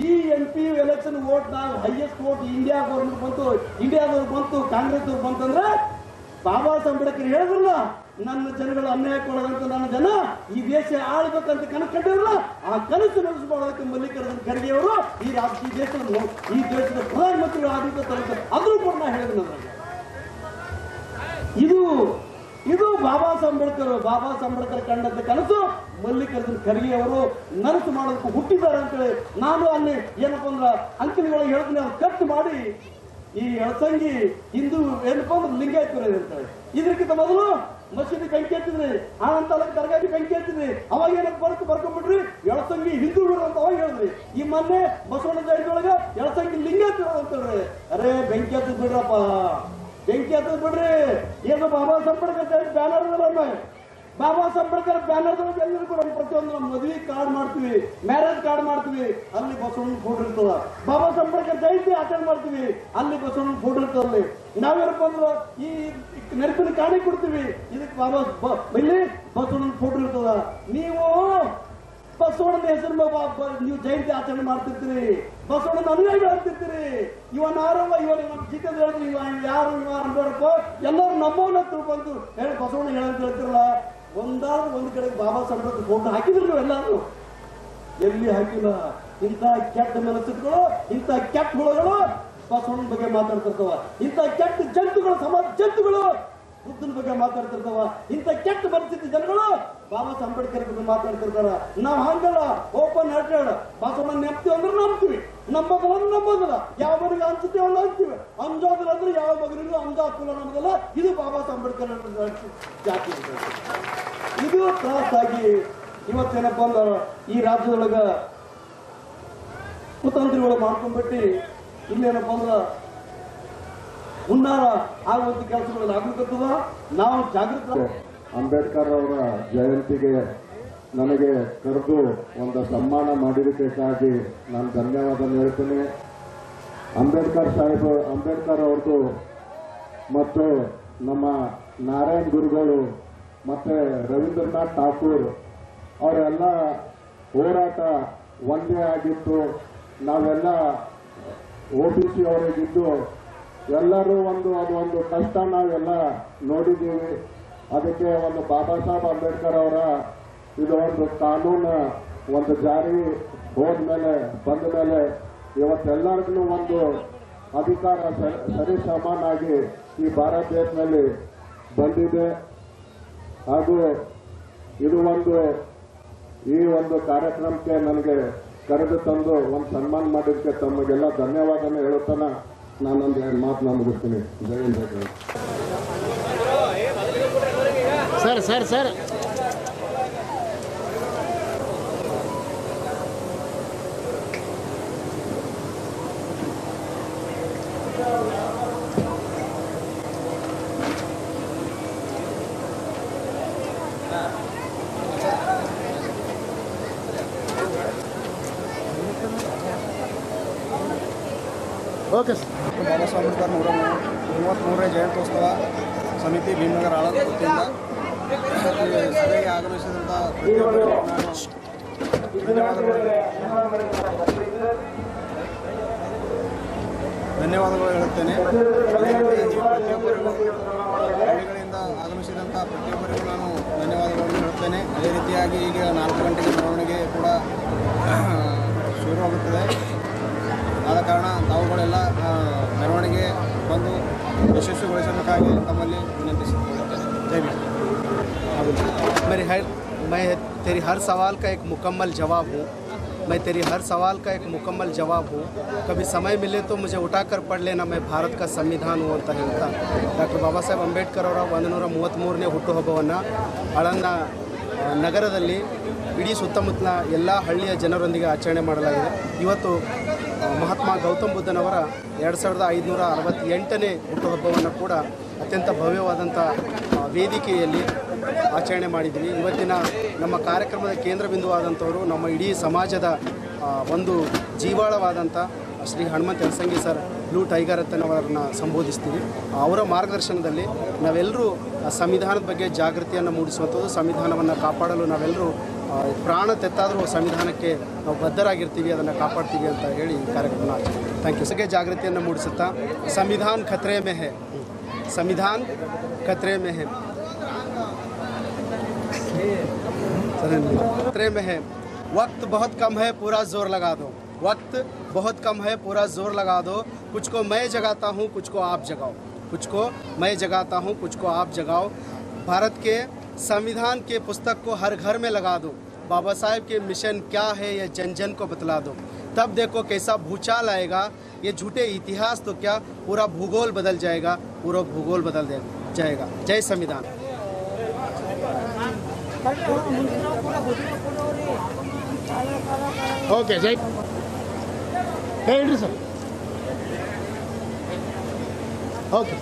ಈ MP ಎಲೆಕ್ಷನ್ ವೋಟ್ ನಾವು ಹೈಯೆಸ್ಟ್ ವೋಟ್ ಇಂಡಿಯಾ ಗೌರ್ಮೆಂಟ್ ಬಂತು ಇಂಡಿಯಾದವ್ರು ಬಂತು ಕಾಂಗ್ರೆಸ್ ಅವ್ರು ಬಂತಂದ್ರೆ ಬಾಬಾ ಸಾಹೇಬ್ ಅಂಬೇಡ್ಕರ್ ಹೇಳಿದ್ರಲ್ಲ ನನ್ನ ಜನಗಳು ಅನ್ಯಾಯಕ್ಕೊಳಗಂತ ನನ್ನ ಜನ ಈ ದೇಶ ಆಳ್ಬೇಕಂತ ಕನಸು ಕಂಡಿರಲ್ಲ ಆ ಕನಸು ನಡೆಸಬಹುದಕ್ಕೆ ಮಲ್ಲಿಕಾರ್ಜುನ ಖರ್ಗೆ ಅವರು ಈ ದೇಶದ ಪ್ರಧಾನಮಂತ್ರಿಗಳು ಆಗಬೇಕು ಅದ್ರೂ ಕೂಡ ನಾ ಹೇಳಿದ್ರು ಇದು ಬಾಬಾ ಸಾಹೇಬ್ ಅಂಬೇಡ್ಕರ್ ಕಂಡಂತ ಕನಸು ಮಲ್ಲಿಕಾರ್ಜುನ ಖರ್ಗೆ ಅವರು ನನಸು ಮಾಡೋದಕ್ಕೆ ಹುಟ್ಟಿದ್ದಾರೆ ಅಂತೇಳಿ ನಾನು ಅಲ್ಲಿ ಏನಪ್ಪ ಅಂದ್ರೆ ಅಂಕಿನೊಳಗೆ ಹೇಳ್ತೀನಿ ಅದು ಕಟ್ ಮಾಡಿ ಈ ಎಳಸಂಗಿ ಹಿಂದೂ ಏನಪ್ಪ ಅಂದ್ರೆ ಲಿಂಗಾಯತ ಅಂತೇಳಿ ಇದಕ್ಕಿಂತ ಮೊದಲು ಮಸೀದಿ ಬೆಂಕಿ ಹಚ್ಚಿದ್ರಿ ಆನಂತಲಕ್ಕೆ ದರ್ಗಾದಿ ಬೆಂಕಿ ಹಚ್ಚಿದ್ರಿ ಅವಾಗ ಏನಕ್ಕೆ ಬರ್ಕೊಂಡ್ಬಿಟ್ರಿ ಎಳಸಂಗಿ ಹಿಂದೂಗಳು ಅಂತ ಅವಾಗ ಹೇಳಿದ್ರಿ ಈ ಮೊನ್ನೆ ಬಸವಣ್ಣ ಜಯಂತಿ ಒಳಗ ಎಳಸಂಗಿ ಲಿಂಗಾಯತ ಅಂತ ಹೇಳ್ರಿ ಅರೇ ಬೆಂಕಿ ಹಚ್ಚದ್ ಬಿಡ್ರಪ್ಪ ಬೆಂಕಿ ಹಚ್ಚದ್ ಬಿಡ್ರಿ ಏನು ಬಾಬಾ ಸಾಹೇಬ್ ಅಂಬೇಡ್ಕರ್ ಬ್ಯಾನರ್ ಬಾಬಾ ಸಾಹೇಬ್ ಅಂಬೇಡ್ಕರ್ ಬ್ಯಾನರ್ದೊಳಗೆ ಎಲ್ಲರೂ ಕೂಡ ಪ್ರತಿಯೊಂದು ನಮ್ಮ ಮದುವೆ ಕಾರ್ಡ್ ಮಾಡ್ತೀವಿ ಮ್ಯಾರೇಜ್ ಕಾರ್ಡ್ ಮಾಡ್ತೀವಿ ಅಲ್ಲಿ ಬಸವಣ್ಣ ಫೋಟೋ ಇರ್ತದ ಬಾಬಾ ಸಾಹೇಬ್ ಅಂಬೇಡ್ಕರ್ ಜಯಂತಿ ಆಚರಣೆ ಮಾಡ್ತೀವಿ ಅಲ್ಲಿ ಬಸವಣ್ಣ ಫೋಟೋ ಇರ್ತದಲ್ಲಿ ನಾವೇನಪ್ಪ ಅಂದ್ರೆ ಈ ನೆನಪಿನ ಕಾಣಿ ಕೊಡ್ತೀವಿ ಇದಕ್ಕೆ ಬಾಬಾ ಇಲ್ಲಿ ಬಸವಣ್ಣನ ಫೋಟೋ ಇರ್ತದ ನೀವು ಬಸವಣ್ಣನ ಹೆಸರು ನೀವು ಜಯಂತಿ ಆಚರಣೆ ಮಾಡ್ತಿರ್ತೀರಿ ಬಸವಣ್ಣನ ಅನುಯಾಯಿ ಆಗ್ತಿರ್ತೀರಿ ಇವನಾರವ ನಮ್ಮ ಜಿತೇಂದ್ರ ಹೇಳಿದ್ರು ಯಾರು ನೋಡಪ್ಪ ಎಲ್ಲರೂ ನಮ್ಮವನ್ನ ತಿಳ್ಕೊಂಡು ಹೇಳಿ ಬಸವಣ್ಣ ಹೇಳಂತ ಹೇಳ್ತಿರಲ್ಲ ಒಂದಾದ್ರೂ ಒಂದು ಕಡೆ ಬಾಬಾ ಸಾಹೇಬ್ ಫೋಟೋ ಹಾಕಿದ್ರು ನೀವು ಎಲ್ಲಾರು ಎಲ್ಲಿ ಹಾಕಿಲ್ಲ ಇಂಥ ಕೆಟ್ಟ ಮನಸ್ಸುಗಳು ಇಂಥ ಕೆಟ್ಟ ಹುಳಗಳು ಬಸವಣ್ಣನ ಬಗ್ಗೆ ಮಾತಾಡ್ತಿರ್ತಾವ ಇಂಥ ಕೆಟ್ಟ ಜಂತುಗಳು ಸಮಾಜ ಜಂತುಗಳು ಬುದ್ಧನ ಬಗ್ಗೆ ಮಾತಾಡ್ತಿರ್ತಾವ ಇಂಥ ಕೆಟ್ಟ ಪರಿಸ್ಥಿತಿ ಜನಗಳು ಬಾಬಾ ಸಾಹೇಬ್ ಅಂಬೇಡ್ಕರ್ ಬಗ್ಗೆ ಮಾತಾಡ್ತಿರ್ತಾರ ನಾವು ಹಂಗಲ್ಲ ಓಪನ್ ಹಾರ್ಟೆಡ್ ಬಸವಣ್ಣ ನೆಪ್ತೀವಿ ಅಂದ್ರೆ ನಂಬ್ತೀವಿ ನಂಬೋದಲ್ಲ ಅಂದ್ರೆ ನಂಬೋದಲ್ಲ ಯಾವ ಮನೆಗೆ ಅನ್ಸುತ್ತೀವಿ ಅಂದ್ರೆ ಅಂತೀವಿ ಅಂಜೋದಿಲ್ಲ ಅಂದ್ರೆ ಯಾವ ಮಗನಿಗೂ ಅಂಜ ಹಾಕಲ್ಲ ನಮ್ದಲ್ಲ ಇದು ಬಾಬಾ ಸಾಹೇಬ್ ಅಂಬೇಡ್ಕರ್ ಜಾತಿ ಇದು ತ್ರಾಸಾಗಿ ಇವತ್ತೇನಪ್ಪ ಅಂದ್ರೆ ಈ ರಾಜ್ಯದೊಳಗ ಕುತಂತ್ರಿಗಳು ಮಾಡ್ಕೊಂಡ್ಬಿಟ್ಟು ಇಲ್ಲೇನಪ್ಪ ಅಂದ್ರ ಹುನ್ನಾರ ಆಗುವಂತ ಕೆಲಸಗಳಲ್ಲಿ ಆಗ್ಲಿಕ್ಕತ್ತದ ನಾವು ಜಾಗೃತ ಅಂಬೇಡ್ಕರ್ ಅವರ ಜಯಂತಿಗೆ ನನಗೆ ಕರೆದು ಒಂದು ಸನ್ಮಾನ ಮಾಡಿದ್ದಕ್ಕಾಗಿ ನಾನು ಧನ್ಯವಾದ ಹೇಳ್ತೇನೆ. ಅಂಬೇಡ್ಕರ್ ಅವ್ರದ್ದು ಮತ್ತು ನಮ್ಮ ನಾರಾಯಣ್ ಗುರುಗಳು ಮತ್ತೆ ರವೀಂದ್ರನಾಥ್ ಠಾಕೂರ್ ಅವರೆಲ್ಲ ಹೋರಾಟ ಒಂದೇ ಆಗಿತ್ತು. ನಾವೆಲ್ಲ OBC ಅವರಿಗಿದ್ದು ಎಲ್ಲರೂ ಅದೊಂದು ಕಷ್ಟ ನಾವೆಲ್ಲ ನೋಡಿದ್ದೀವಿ. ಅದಕ್ಕೆ ಒಂದು ಬಾಬಾ ಸಾಹೇಬ್ ಅಂಬೇಡ್ಕರ್ ಅವರ ಇದು ಒಂದು ಕಾನೂನು ಒಂದು ಜಾರಿ ಹೋದ್ಮೇಲೆ ಬಂದ ಮೇಲೆ ಇವತ್ತೆಲ್ಲರಿಗೂ ಒಂದು ಅಧಿಕಾರ ಸರಿ ಸಮಾನಾಗಿ ಈ ಭಾರತ ದೇಶದಲ್ಲಿ ಬಂದಿದೆ. ಹಾಗೂ ಇದು ಈ ಒಂದು ಕಾರ್ಯಕ್ರಮಕ್ಕೆ ನನಗೆ ಕರೆದು ತಂದು ಒಂದು ಸನ್ಮಾನ ಮಾಡಿದ್ದಕ್ಕೆ ತಮಗೆಲ್ಲ ಧನ್ಯವಾದನ ಹೇಳುತ್ತಾನ ನಾನೊಂದು ಮಾತನ್ನ ಮುಗಿಸ್ತೀನಿ. Jai Hind. Sir okay sir. Baba Saheb Ambedkar 133ನೇ ಜಯಂತ್ಯೋತ್ಸವ ಸಮಿತಿ ಭೀಮನಗರ ಆಳದ ವತಿಯಿಂದ ಸಭೆಗೆ ಆಗಮಿಸಿದಂಥ ಪ್ರತಿಯೊಬ್ಬರಿಗೂ ಧನ್ಯವಾದಗಳು ಹೇಳುತ್ತೇನೆ. ಅದೇ ರೀತಿ ಪ್ರತಿಯೊಬ್ಬರಿಗೂ ಹಳ್ಳಿಗಳಿಂದ ಆಗಮಿಸಿದಂಥ ಪ್ರತಿಯೊಬ್ಬರಿಗೂ ನಾನು ಧನ್ಯವಾದಗಳನ್ನು ಹೇಳುತ್ತೇನೆ. ಅದೇ ರೀತಿಯಾಗಿ ಈಗ 4 ಗಂಟೆಗೆ ಮೆರವಣಿಗೆ ಕೂಡ ಶುರುವಾಗುತ್ತದೆ. ಆದ ಕಾರಣ ತಾವುಗಳೆಲ್ಲ ಮೆರವಣಿಗೆ ಬಂದು ಯಶಸ್ವಿಗೊಳಿಸಬೇಕಾಗಿ ತಮ್ಮಲ್ಲಿ ವಿನಂತಿಸಿಕೊಳ್ಳುತ್ತೇನೆ. ಜೈ ಭೀಮ್. मैं तेरी हर सवाल का एक मुकम्मल जवाब हूँ. मैं तेरी हर सवाल का एक मुकम्मल जवाब हूँ. कभी समय मिले तो मुझे उठाकर पढ़ लेना, मैं भारत का संविधान हूँ ಅಂತ ಹೇಳ್ತಾ ಡಾಕ್ಟರ್ ಬಾಬಾ ಸಾಹೇಬ್ ಅಂಬೇಡ್ಕರ್ ಅವರ 133ನೇ ಹುಟ್ಟುಹಬ್ಬವನ್ನು ಆಳಂದ ನಗರದಲ್ಲಿ ಇಡೀ ಸುತ್ತಮುತ್ತಲ ಎಲ್ಲ ಹಳ್ಳಿಯ ಜನರೊಂದಿಗೆ ಆಚರಣೆ ಮಾಡಲಾಗಿದೆ. ಇವತ್ತು ಮಹಾತ್ಮ ಗೌತಮ್ ಬುದ್ಧನವರ 2568ನೇ ಹುಟ್ಟುಹಬ್ಬವನ್ನು ಕೂಡ ಅತ್ಯಂತ ಭವ್ಯವಾದಂಥ ವೇದಿಕೆಯಲ್ಲಿ ಆಚರಣೆ ಮಾಡಿದ್ದೀವಿ. ಇವತ್ತಿನ ನಮ್ಮ ಕಾರ್ಯಕ್ರಮದ ಕೇಂದ್ರ ಬಿಂದುವಾದಂಥವರು ನಮ್ಮ ಇಡೀ ಸಮಾಜದ ಒಂದು ಜೀವಾಳವಾದಂಥ Shri Hanumantha Yalasangi sir blue tiger ಅಂತನವರನ್ನ ಸಂಬೋಧಿಸ್ತೀವಿ. ಅವರ ಮಾರ್ಗದರ್ಶನದಲ್ಲಿ ನಾವೆಲ್ಲರೂ ಸಂವಿಧಾನದ ಬಗ್ಗೆ ಜಾಗೃತಿಯನ್ನು ಮೂಡಿಸುವಂಥದ್ದು, ಸಂವಿಧಾನವನ್ನು ಕಾಪಾಡಲು ನಾವೆಲ್ಲರೂ ಪ್ರಾಣ ತೆತ್ತಾದರೂ ಸಂವಿಧಾನಕ್ಕೆ ನಾವು ಬದ್ಧರಾಗಿರ್ತೀವಿ, ಅದನ್ನು ಕಾಪಾಡ್ತೀವಿ ಅಂತ ಹೇಳಿ ಈ ಕಾರ್ಯಕ್ರಮ ಥ್ಯಾಂಕ್ ಯು. ಬಗ್ಗೆ ಜಾಗೃತಿಯನ್ನು ಮೂಡಿಸುತ್ತಾ ಸಂವಿಧಾನ ಖತ್ರೆ ಮೇ ಹೈ, ಸಂವಿಧಾನ ಖತ್ರೆ ಮೇ ಹೈ, खतरे में है. वक्त बहुत कम है, पूरा जोर लगा दो. वक्त बहुत कम है, पूरा जोर लगा दो. कुछ को मैं जगाता हूँ, कुछ को आप जगाओ. कुछ को मैं जगाता हूँ, कुछ को आप जगाओ. भारत के संविधान के पुस्तक को हर घर में लगा दो. बाबा साहेब के मिशन क्या है ये जन जन को बतला दो. तब देखो कैसा भूचाल आएगा. ये झूठे इतिहास तो क्या, पूरा भूगोल बदल जाएगा, पूरा भूगोल बदल जाएगा. जय संविधान. ಓಕೆ ಜೈ ಹೇಳ್ರಿ ಸರ್. ಓಕೆ.